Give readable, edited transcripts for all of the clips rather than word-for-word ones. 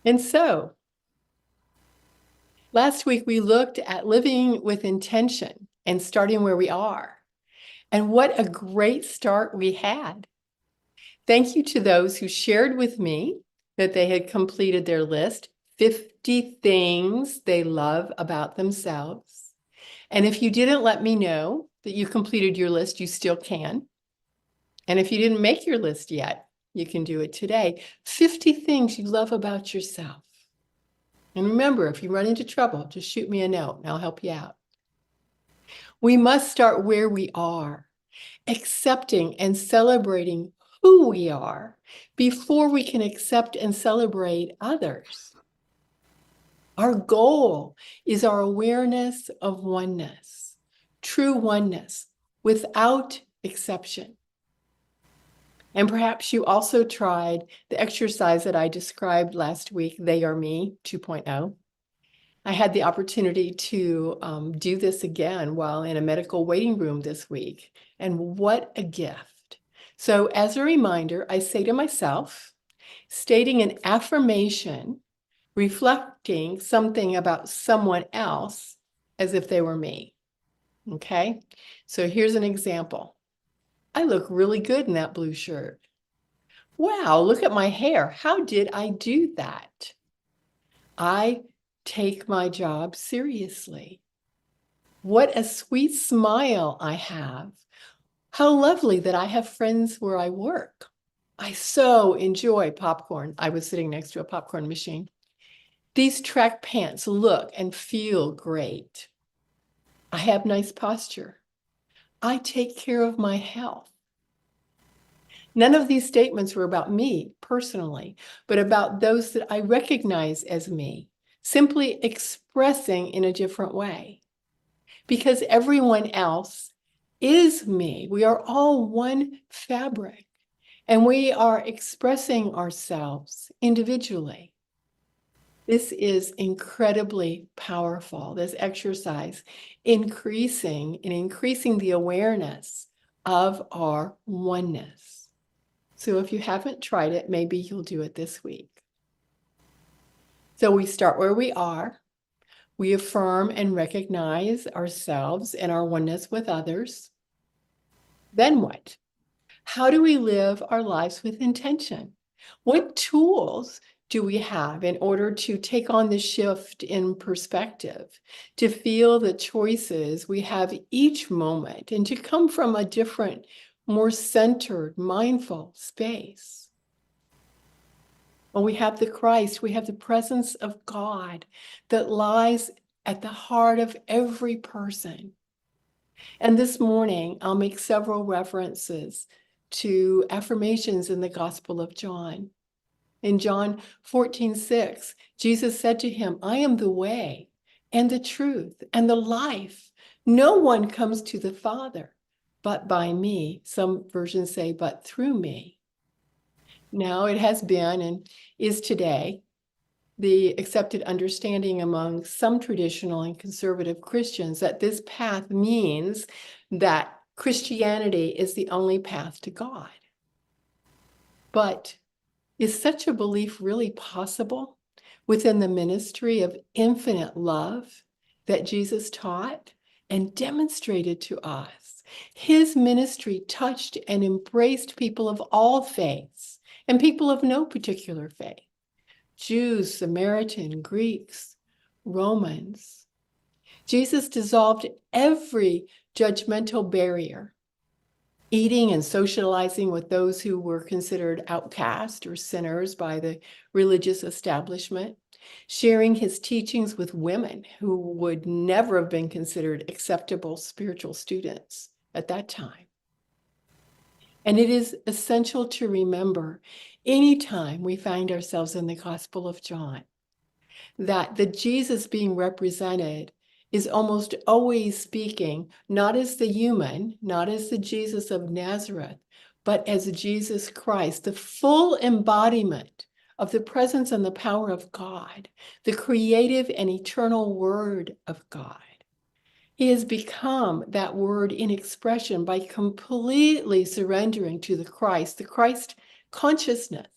And so last week we looked at living with intention and starting where we are. And what a great start we had. Thank you to those who shared with me that they had completed their list, 50 things they love about themselves. And if you didn't let me know that you completed your list, you still can. And if you didn't make your list yet, you can do it today. 50 things you love about yourself. And remember, if you run into trouble, just shoot me a note and I'll help you out. We must start where we are, accepting and celebrating who we are before we can accept and celebrate others. Our goal is our awareness of oneness, true oneness, without exception. And perhaps you also tried the exercise that I described last week, They Are Me 2.0. I had the opportunity to do this again while in a medical waiting room this week. And what a gift. So as a reminder, I say to myself, stating an affirmation, reflecting something about someone else as if they were me. Okay, so here's an example. I look really good in that blue shirt. Wow, look at my hair. How did I do that? I take my job seriously. What a sweet smile I have. How lovely that I have friends where I work. I so enjoy popcorn. I was sitting next to a popcorn machine. These track pants look and feel great. I have nice posture. I take care of my health. None of these statements were about me personally, but about those that I recognize as me, simply expressing in a different way. Because everyone else is me. We are all one fabric, and we are expressing ourselves individually. This is incredibly powerful, this exercise, increasing the awareness of our oneness. So if you haven't tried it, maybe you'll do it this week. So we start where we are. We affirm and recognize ourselves and our oneness with others. Then what? How do we live our lives with intention? What tools do we have in order to take on the shift in perspective, to feel the choices we have each moment, and to come from a different, more centered, mindful space? Well, we have the Christ, we have the presence of God that lies at the heart of every person. And this morning, I'll make several references to affirmations in the Gospel of John. In John 14:6, Jesus said to him, I am the way and the truth and the life. No one comes to the Father but by me. Some versions say, but through me. Now, it has been and is today the accepted understanding among some traditional and conservative Christians that this path means that Christianity is the only path to God. But is such a belief really possible within the ministry of infinite love that Jesus taught and demonstrated to us? His ministry touched and embraced people of all faiths and people of no particular faith. Jews, Samaritan, Greeks, Romans. Jesus dissolved every judgmental barrier, eating and socializing with those who were considered outcast or sinners by the religious establishment, sharing his teachings with women who would never have been considered acceptable spiritual students at that time. And it is essential to remember anytime we find ourselves in the Gospel of John, that the Jesus being represented is almost always speaking not as the human, not as the Jesus of Nazareth, but as Jesus Christ, the full embodiment of the presence and the power of God, the creative and eternal Word of God. He has become that word in expression by completely surrendering to the Christ consciousness,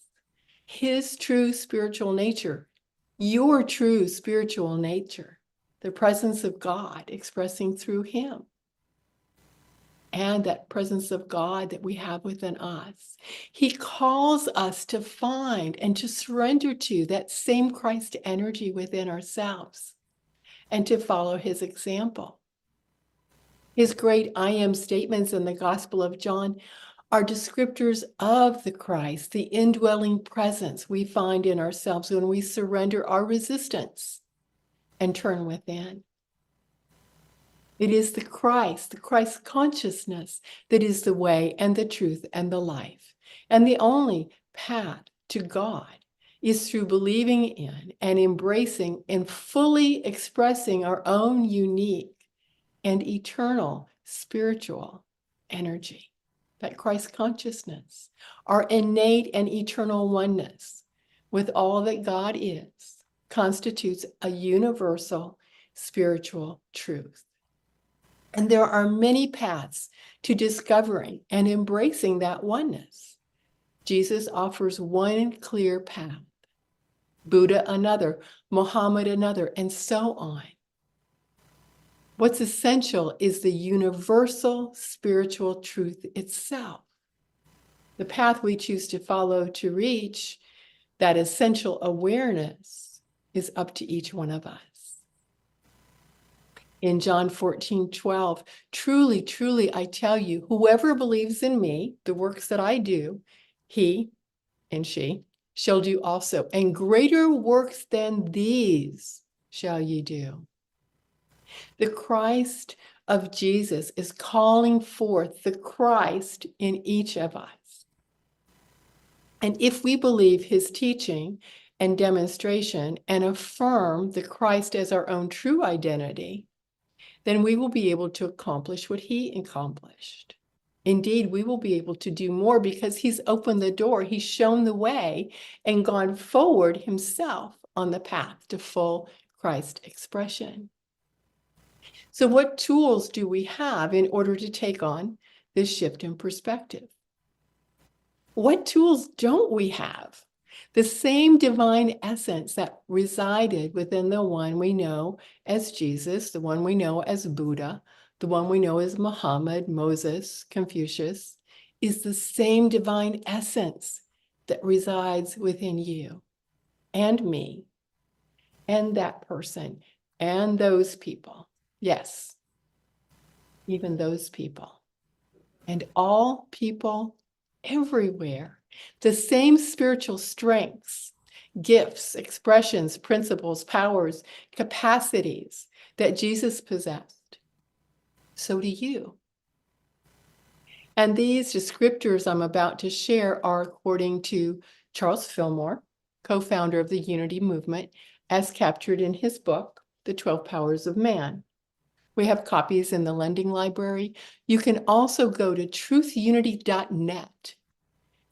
his true spiritual nature your true spiritual nature, the presence of God expressing through him, and that presence of God that we have within us. He calls us to find and to surrender to that same Christ energy within ourselves and to follow his example. His great I am statements in the Gospel of John are descriptors of the Christ, the indwelling presence we find in ourselves when we surrender our resistance and turn within. It is the Christ consciousness, that is the way and the truth and the life. And the only path to God is through believing in and embracing and fully expressing our own unique and eternal spiritual energy, that Christ consciousness, our innate and eternal oneness with all that God is, constitutes a universal spiritual truth. And there are many paths to discovering and embracing that oneness. Jesus offers one clear path, Buddha another, Muhammad another, and so on. What's essential is the universal spiritual truth itself. The path we choose to follow to reach that essential awareness is up to each one of us. In John 14:12, truly, truly, I tell you, whoever believes in me, the works that I do, he and she shall do also, and greater works than these shall ye do. The Christ of Jesus is calling forth the Christ in each of us. And if we believe his teaching and demonstration and affirm the Christ as our own true identity, then we will be able to accomplish what he accomplished. Indeed, we will be able to do more because he's opened the door, he's shown the way, and gone forward himself on the path to full Christ expression. So what tools do we have in order to take on this shift in perspective? What tools don't we have? The same divine essence that resided within the one we know as Jesus, the one we know as Buddha, the one we know as Muhammad, Moses, Confucius, is the same divine essence that resides within you and me and that person and those people. Yes, even those people. And all people everywhere. The same spiritual strengths, gifts, expressions, principles, powers, capacities that Jesus possessed. So do you. And these descriptors I'm about to share are according to Charles Fillmore, co-founder of the Unity Movement, as captured in his book, The 12 Powers of Man. We have copies in the lending library. You can also go to truthunity.net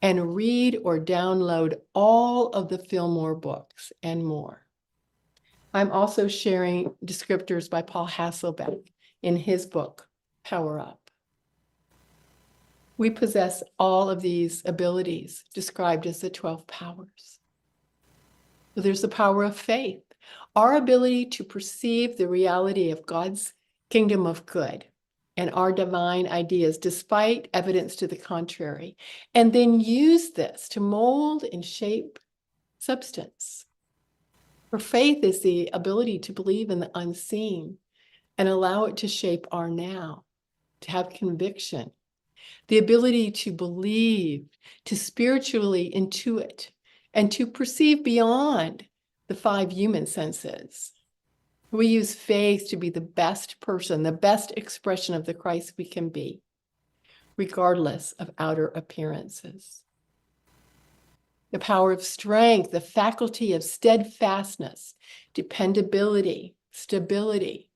and read or download all of the Fillmore books and more. I'm also sharing descriptors by Paul Hasselbeck in his book, Power Up. We possess all of these abilities described as the 12 powers. So there's the power of faith, our ability to perceive the reality of God's kingdom of good and our divine ideas despite evidence to the contrary, and then use this to mold and shape substance. For faith is the ability to believe in the unseen and allow it to shape our now, to have conviction, the ability to believe, to spiritually intuit, and to perceive beyond the 5 human senses. We use faith to be the best person, the best expression of the Christ we can be, regardless of outer appearances. The power of strength, the faculty of steadfastness, dependability, stability,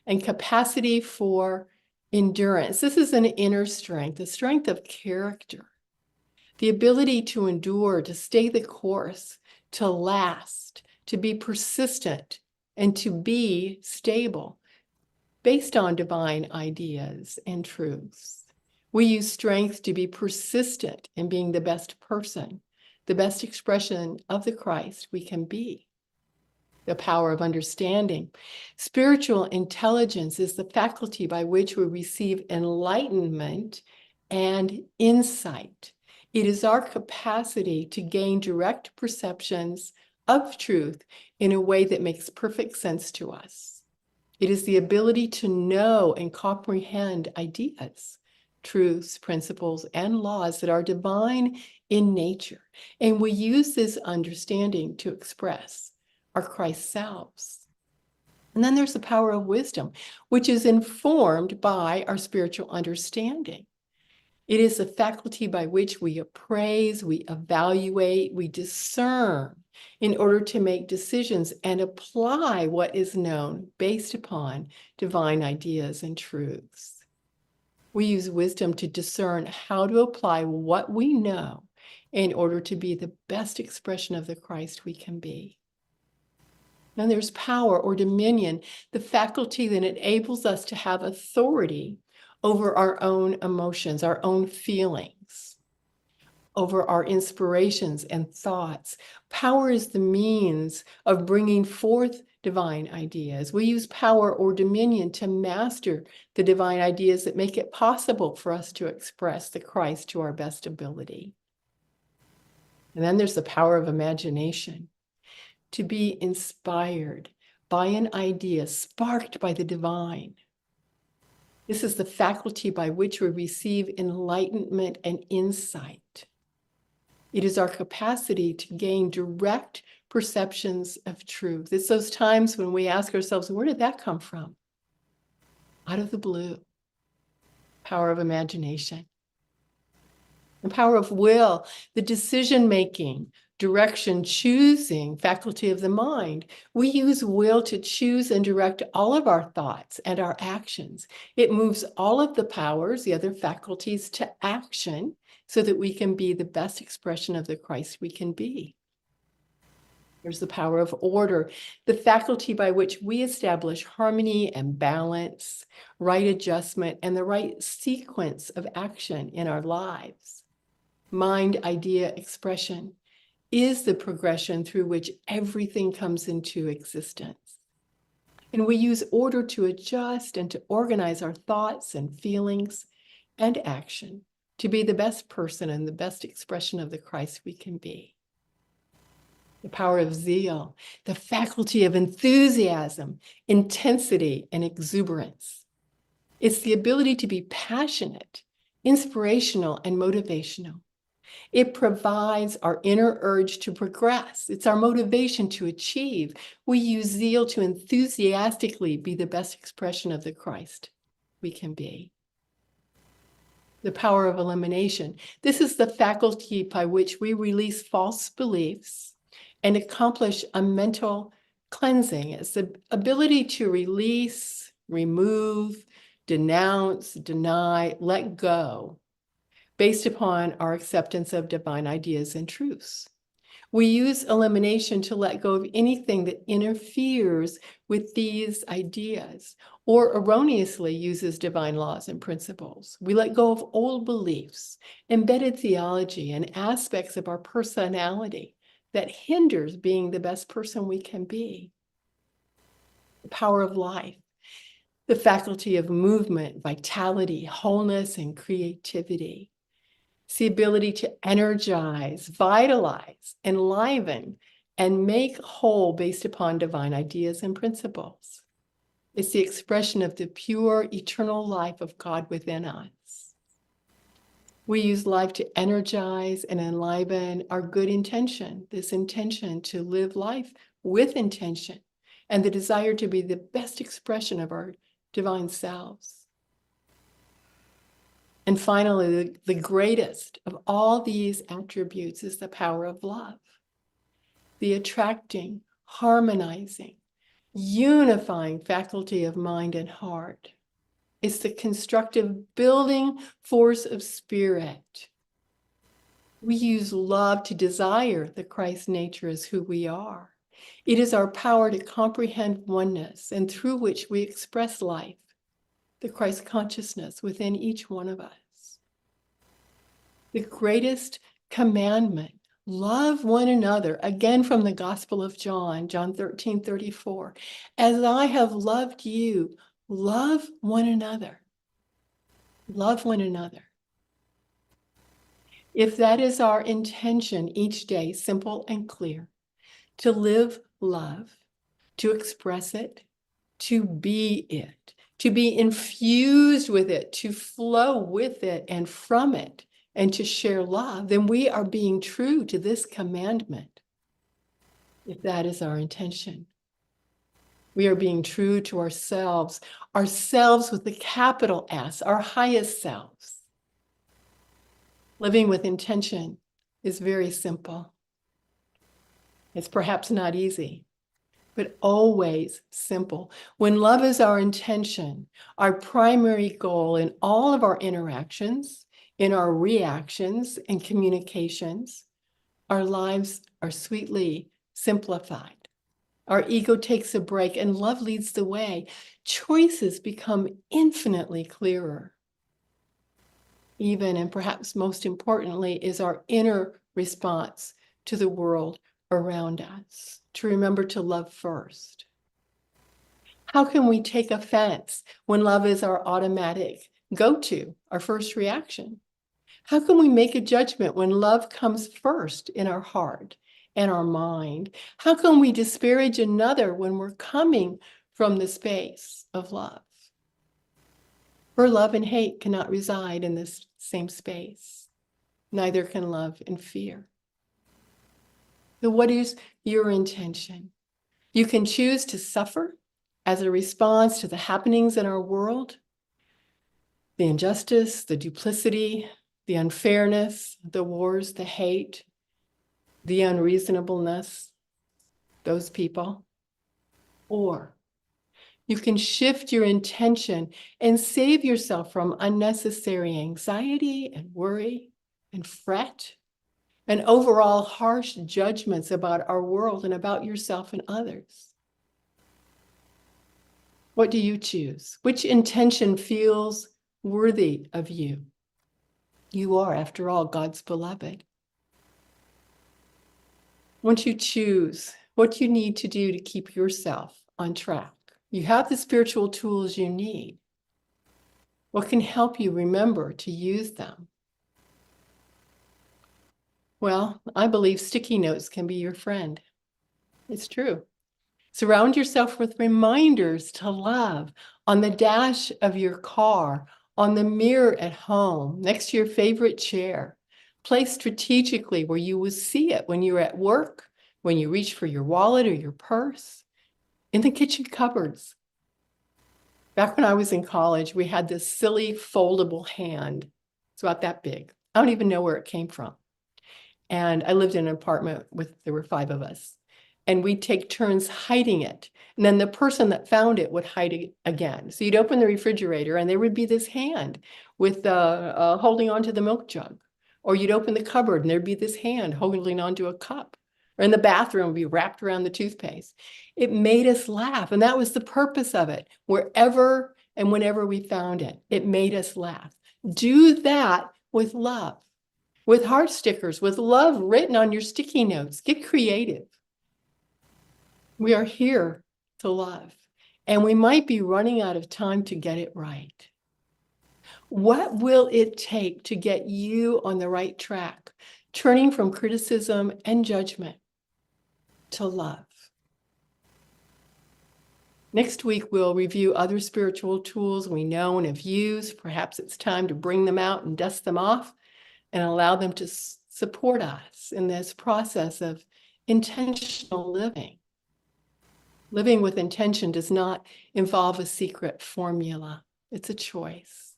and capacity for endurance. This is an inner strength, the strength of character, the ability to endure, to stay the course, to last, to be persistent, and to be stable based on divine ideas and truths. We use strength to be persistent in being the best person, the best expression of the Christ we can be. the power of understanding. Spiritual intelligence is the faculty by which we receive enlightenment and insight. It is our capacity to gain direct perceptions of truth in a way that makes perfect sense to us. It is the ability to know and comprehend ideas, truths, principles, and laws that are divine in nature. And we use this understanding to express our Christ selves. And then there's the power of wisdom, which is informed by our spiritual understanding. It is the faculty by which we appraise, we evaluate, we discern in order to make decisions and apply what is known based upon divine ideas and truths. We use wisdom to discern how to apply what we know in order to be the best expression of the Christ we can be. Then there's power or dominion, the faculty that enables us to have authority over our own emotions, our own feelings, over our inspirations and thoughts. Power is the means of bringing forth divine ideas. We use power or dominion to master the divine ideas that make it possible for us to express the Christ to our best ability. And then there's the power of imagination, to be inspired by an idea sparked by the divine. This is the faculty by which we receive enlightenment and insight. It is our capacity to gain direct perceptions of truth. It's those times when we ask ourselves, where did that come from? Out of the blue. Power of imagination. The power of will, the decision-making, direction, choosing faculty of the mind. We use will to choose and direct all of our thoughts and our actions. It moves all of the powers, the other faculties, to action so that we can be the best expression of the Christ we can be. There's the power of order, the faculty by which we establish harmony and balance, right adjustment, and the right sequence of action in our lives. Mind, idea, expression is the progression through which everything comes into existence. And we use order to adjust and to organize our thoughts and feelings and action to be the best person and the best expression of the Christ we can be. The power of zeal, the faculty of enthusiasm, intensity, and exuberance. It's the ability to be passionate, inspirational, and motivational. It provides our inner urge to progress. It's our motivation to achieve. We use zeal to enthusiastically be the best expression of the Christ we can be. The power of elimination. This is the faculty by which we release false beliefs and accomplish a mental cleansing. It's the ability to release, remove, denounce, deny, let go, based upon our acceptance of divine ideas and truths. We use elimination to let go of anything that interferes with these ideas or erroneously uses divine laws and principles. We let go of old beliefs, embedded theology, and aspects of our personality that hinders being the best person we can be. The power of life, the faculty of movement, vitality, wholeness, and creativity. It's the ability to energize, vitalize, enliven, and make whole based upon divine ideas and principles. It's the expression of the pure, eternal life of God within us. We use life to energize and enliven our good intention, this intention to live life with intention, and the desire to be the best expression of our divine selves. And finally, the greatest of all these attributes is the power of love, the attracting, harmonizing, unifying faculty of mind and heart. It's the constructive building force of spirit. We use love to desire the Christ nature as who we are. It is our power to comprehend oneness and through which we express life, the Christ consciousness within each one of us. The greatest commandment Love one another. Again, from the Gospel of John, John 13:34. As I have loved you, love one another. Love one another. If that is our intention each day, simple and clear, to live love, to express it, to be it, to be infused with it, to flow with it and from it, and to share love, then we are being true to this commandment. If that is our intention, we are being true to ourselves, ourselves with the capital S, our highest selves. Living with intention is very simple. It's perhaps not easy, but always simple. When love is our intention, our primary goal in all of our interactions, in our reactions and communications, our lives are sweetly simplified. Our ego takes a break and love leads the way. Choices become infinitely clearer. Even and perhaps most importantly is our inner response to the world around us, to remember to love first. How can we take offense when love is our automatic go-to, our first reaction? How can we make a judgment when love comes first in our heart and our mind? How can we disparage another when we're coming from the space of love? For love and hate cannot reside in this same space. Neither can love and fear. So what is your intention? You can choose to suffer as a response to the happenings in our world, the injustice, the duplicity, the unfairness, the wars, the hate, the unreasonableness, those people. Or you can shift your intention and save yourself from unnecessary anxiety and worry and fret and overall harsh judgments about our world and about yourself and others. What do you choose? Which intention feels worthy of you? You are, after all, God's beloved. Once you choose what you need to do to keep yourself on track, you have the spiritual tools you need. What can help you remember to use them? Well, I believe sticky notes can be your friend. It's true. Surround yourself with reminders to love on the dash of your car, on the mirror at home, next to your favorite chair. Place strategically where you will see it when you're at work, when you reach for your wallet or your purse, in the kitchen cupboards. Back when I was in college, we had this silly foldable hand. It's about that big. I don't even know where it came from. And I lived in an apartment there were 5 of us. And we'd take turns hiding it. And then the person that found it would hide it again. So you'd open the refrigerator and there would be this hand with holding onto the milk jug. Or you'd open the cupboard and there'd be this hand holding onto a cup. Or in the bathroom, be wrapped around the toothpaste. It made us laugh. And that was the purpose of it. Wherever and whenever we found it, it made us laugh. Do that with love, with heart stickers, with love written on your sticky notes. Get creative. We are here to love, and we might be running out of time to get it right. What will it take to get you on the right track, turning from criticism and judgment to love? Next week, we'll review other spiritual tools we know and have used. Perhaps it's time to bring them out and dust them off and allow them to support us in this process of intentional living. Living with intention does not involve a secret formula. It's a choice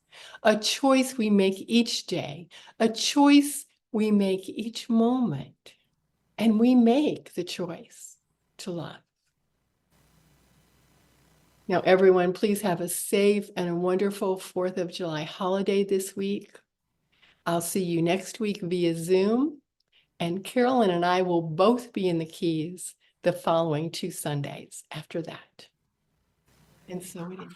we make each day, a choice we make each moment, and we make the choice to love. Now, everyone, please have a safe and a wonderful 4th of July holiday this week. I'll see you next week via Zoom, and Carolyn and I will both be in the Keys the following 2 Sundays after that. And so it is.